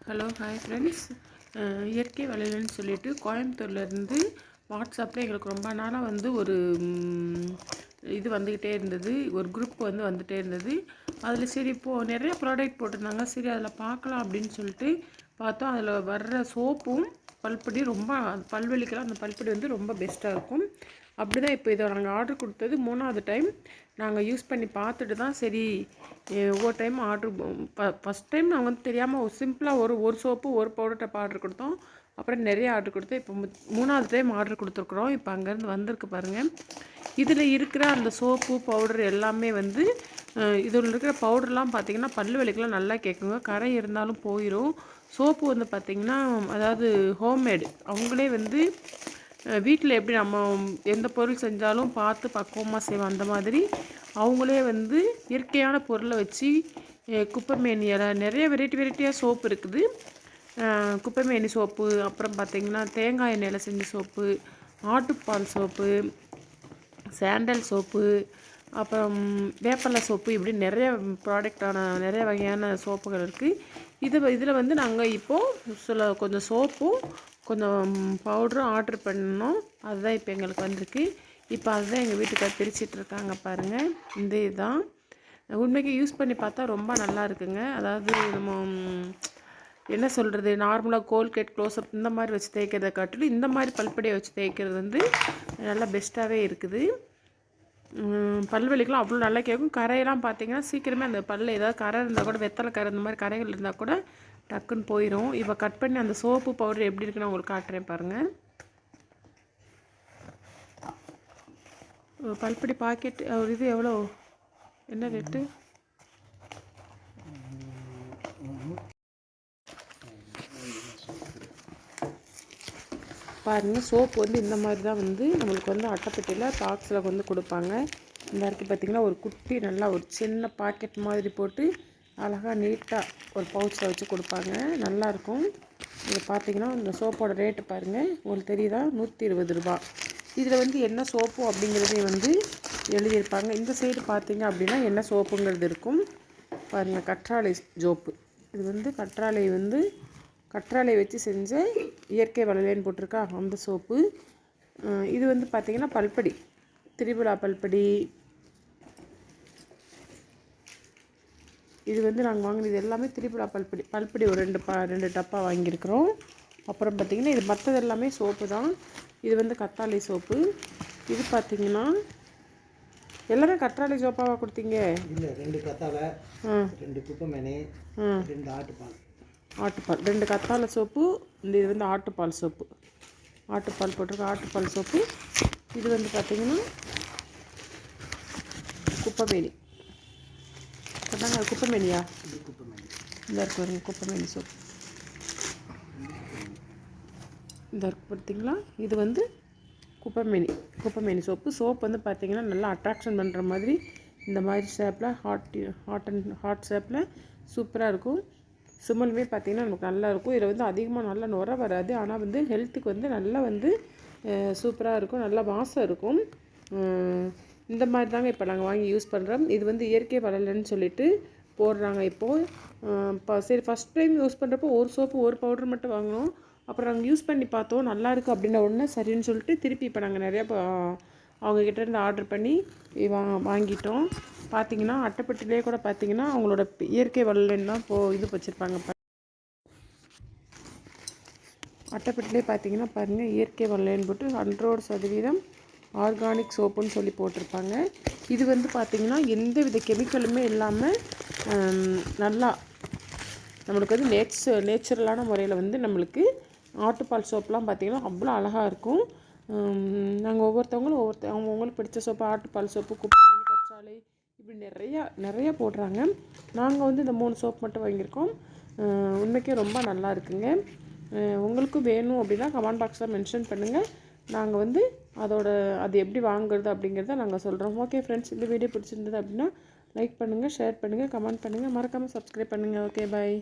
Hello hi friends. இயற்கை வளையல்னு சொல்லிட்டு கோயம்புத்தூர்லேருந்து வாட்ஸ்அப்பில் எங்களுக்கு ரொம்ப நாளாக வந்து ஒரு இது வந்துக்கிட்டே இருந்தது, ஒரு குரூப் வந்துகிட்டே இருந்தது. அதில் சரி இப்போது நிறைய ப்ராடக்ட் போட்டிருந்தாங்க, சரி அதில் பார்க்கலாம் அப்படின்னு சொல்லிட்டு பார்த்தோம். அதில் வர்ற சோப்பும் பல்பொடி ரொம்ப பல்வலிக்கெல்லாம் அந்த பல்பொடி வந்து ரொம்ப பெஸ்ட்டாக இருக்கும். அப்படி தான் இப்போ இதை நாங்கள் ஆர்டர் கொடுத்தது 3வது டைம். நாங்கள் யூஸ் பண்ணி பார்த்துட்டு தான் சரி ஒவ்வொரு டைம் ஆர்டர் ஃபஸ்ட் டைம் நாங்கள் வந்து தெரியாமல் சிம்பிளாக ஒரு சோப்பு ஒரு பவுடர் டப்பா ஆர்டர் கொடுத்தோம். அப்புறம் நிறைய ஆர்டர் கொடுத்தோம். இப்போ 3வது டைம் ஆர்டர் கொடுத்துருக்குறோம். இப்போ அங்கேருந்து வந்திருக்கு பாருங்கள். இதில் இருக்கிற அந்த சோப்பு பவுடர் எல்லாமே வந்து இதில் இருக்கிற பவுடர்லாம் பார்த்திங்கன்னா பல்லு வலிக்கெலாம் நல்லா கேட்குங்க. கரை இருந்தாலும் போயிடும். சோப்பு வந்து பார்த்திங்கன்னா அதாவது ஹோம்மேடு, அவங்களே வந்து வீட்டில் எப்படி நம்ம எந்த பொருள் செஞ்சாலும் பார்த்து பக்குவமாக செய்வோம், அந்த மாதிரி அவங்களே வந்து இயற்கையான பொருளை வச்சு குப்பைமேனி இலை நிறைய வெரைட்டியாக சோப்பு இருக்குது. குப்பைமேனி சோப்பு, அப்புறம் பார்த்திங்கன்னா தேங்காய் எண்ணெயில் செஞ்ச சோப்பு, ஆட்டுப்பால் சோப்பு, சாண்டல் சோப்பு, அப்புறம் வேப்பலை சோப்பு, இப்படி நிறைய ப்ராடக்டான நிறைய வகையான சோப்புகள் இருக்குது. இதில் வந்து நாங்கள் இப்போது கொஞ்சம் சோப்பும் கொஞ்சம் பவுடரும் ஆர்டர் பண்ணோம். அதுதான் இப்போ எங்களுக்கு வந்திருக்கு. இப்போ அதுதான் எங்கள் வீட்டுக்கார் பிரிச்சிட்ருக்காங்க பாருங்கள். இந்த இதுதான் உண்மைக்கு யூஸ் பண்ணி பார்த்தா ரொம்ப நல்லா இருக்குங்க. அதாவது நம்ம என்ன சொல்கிறது, நார்மலாக கோல்கேட் க்ளோஸ்அப் இந்த மாதிரி வச்சு தேய்க்கிறத காட்டிலும் இந்த மாதிரி பல்படியை வச்சு தேய்க்கிறது வந்து நல்லா பெஸ்ட்டாகவே இருக்குது. பல்வலிக்கெலாம் அவ்வளோ நல்லா கேட்கும். கரையெல்லாம் பார்த்திங்கன்னா சீக்கிரமே அந்த பல்லில் ஏதாவது கரை இருந்தால் கூட, வெத்தலை கரை இந்த மாதிரி கரைகள் இருந்தால் கூட டக்குன்னு போயிடும். இப்போ கட் பண்ணி அந்த சோப்பு பவுடர் எப்படி இருக்குன்னு உங்களுக்கு காட்டுறேன் பாருங்கள். பல்படி பாக்கெட் ஒரு இது எவ்வளோ, என்ன ரேட்டு? பாருங்கள், சோப்பு வந்து இந்த மாதிரி தான் வந்து நம்மளுக்கு வந்து அட்டைப்பெட்டியில் பாக்ஸில் வந்து கொடுப்பாங்க. இந்த இருக்குது பார்த்திங்கன்னா, ஒரு குட்டி நல்லா ஒரு சின்ன பாக்கெட் மாதிரி போட்டு அழகாக நீட்டாக ஒரு பவுச்சில் வச்சு கொடுப்பாங்க. நல்லாயிருக்கும். இது பார்த்திங்கன்னா இந்த சோப்போட ரேட்டு பாருங்கள், உங்களுக்கு தெரியுதா? 120 ரூபா. இதில் வந்து என்ன சோப்பு அப்படிங்கிறதே வந்து எழுதியிருப்பாங்க. இந்த சைடு பார்த்திங்க அப்படின்னா என்ன சோப்புங்கிறது இருக்கும் பாருங்கள். கற்றாழை சோப்பு. இது வந்து கற்றாழை வச்சு செஞ்ச இயற்கை வளையல்னு போட்டிருக்கா அந்த சோப்பு. இது வந்து பார்த்திங்கன்னா பல்படி, திரிபுரா பல்படி. இது வந்து நாங்கள் வாங்கினது எல்லாமே திரிபுரா பல்படி ஒரு 2 டப்பா வாங்கியிருக்கிறோம். அப்புறம் பார்த்திங்கன்னா இது மற்றது எல்லாமே சோப்பு தான். இது வந்து கத்தாழை சோப்பு. இது பார்த்திங்கன்னா எல்லாமே கற்றாழை சோப்பாவாக கொடுத்தீங்க? இல்லை, 2 கத்தாழை, 2 குப்பைமேனி, 2 ஆட்டுப்பால். 2 கத்தாழை சோப்பு. இது வந்து ஆட்டுப்பால் சோப்பு. ஆட்டுப்பால் போட்டிருக்க ஆட்டுப்பால் சோப்பு. இது வந்து பார்த்திங்கன்னா குப்பைமேனி. சொன்னாங்க குப்பைமேனியா? இந்த இருக்கு பாருங்க, குப்பைமேனி சோப்பு. இந்த இருக்கு பார்த்திங்களா? இது வந்து குப்பைமேனி சோப்பு வந்து பார்த்திங்கன்னா நல்லா அட்ராக்ஷன் பண்ணுற மாதிரி இந்த மாதிரி ஷேப்பில் ஹாட் ஷேப்பில் சூப்பராக இருக்கும். சுமலுமே பார்த்திங்கன்னா நமக்கு நல்லா இருக்கும். இதில் வந்து அதிகமாக நல்லா நுர வராது. ஆனால் வந்து ஹெல்த்துக்கு வந்து நல்லா வந்து சூப்பராக இருக்கும். நல்லா வாசம் இருக்கும். இந்த மாதிரி தாங்க இப்போ நாங்கள் வாங்கி யூஸ் பண்ணுறோம். இது வந்து இயற்கை வளையல்னு சொல்லிட்டு போடுறாங்க இப்போது. சரி, ஃபஸ்ட் டைம் யூஸ் பண்ணுறப்போ ஒரு சோப்பு ஒரு பவுடர் மட்டும் வாங்கினோம். அப்புறம் நாங்கள் யூஸ் பண்ணி பார்த்தோம், நல்லாயிருக்கு அப்படின்ன உடனே சரின்னு சொல்லிட்டு திருப்பி இப்போ நாங்கள் நிறையா அவங்கக்கிட்டேருந்து ஆர்டர் பண்ணி வாங்கிட்டோம். பார்த்திங்கன்னா அட்டைப்பெட்டிலே கூட பார்த்திங்கன்னா அவங்களோட இயற்கை வளையல்னு தான் இது வச்சுருப்பாங்க. அட்டைப்பெட்டிலே பார்த்திங்கன்னா பாருங்கள், இயற்கை வளையல்னு போட்டு 100% ஆர்கானிக் சோப்புன்னு சொல்லி போட்டிருப்பாங்க. இது வந்து பார்த்திங்கன்னா எந்த வித கெமிக்கலுமே இல்லாமல் நல்லா நம்மளுக்கு வந்து நேச்சுரலான முறையில் வந்து நம்மளுக்கு ஆட்டுப்பால் சோப்புலாம் பார்த்திங்கன்னா அவ்வளோ அழகாக இருக்கும். நாங்கள் அவங்கவுங்களுக்கு பிடிச்ச சோப்பு, ஆட்டுப்பால் சோப்பு, குப்பைமேனி, கற்றாழை, இப்படி நிறைய போடுறாங்க. நாங்கள் வந்து இந்த 3 சோப்பு மட்டும் வாங்கியிருக்கோம். உண்மைக்கே ரொம்ப நல்லா இருக்குங்க. உங்களுக்கும் வேணும் அப்படின்னா கமெண்ட் பாக்ஸில் மென்ஷன் பண்ணுங்கள். நாங்கள் வந்து அது எப்படி வாங்குறது அப்படிங்கிறத நாங்கள் சொல்கிறோம். ஓகே ஃப்ரெண்ட்ஸ், இந்த வீடியோ பிடிச்சிருந்தது அப்படின்னா லைக் பண்ணுங்கள், ஷேர் பண்ணுங்கள், கமெண்ட் பண்ணுங்கள், மறக்காமல் சப்ஸ்கிரைப் பண்ணுங்கள். ஓகே, பாய்.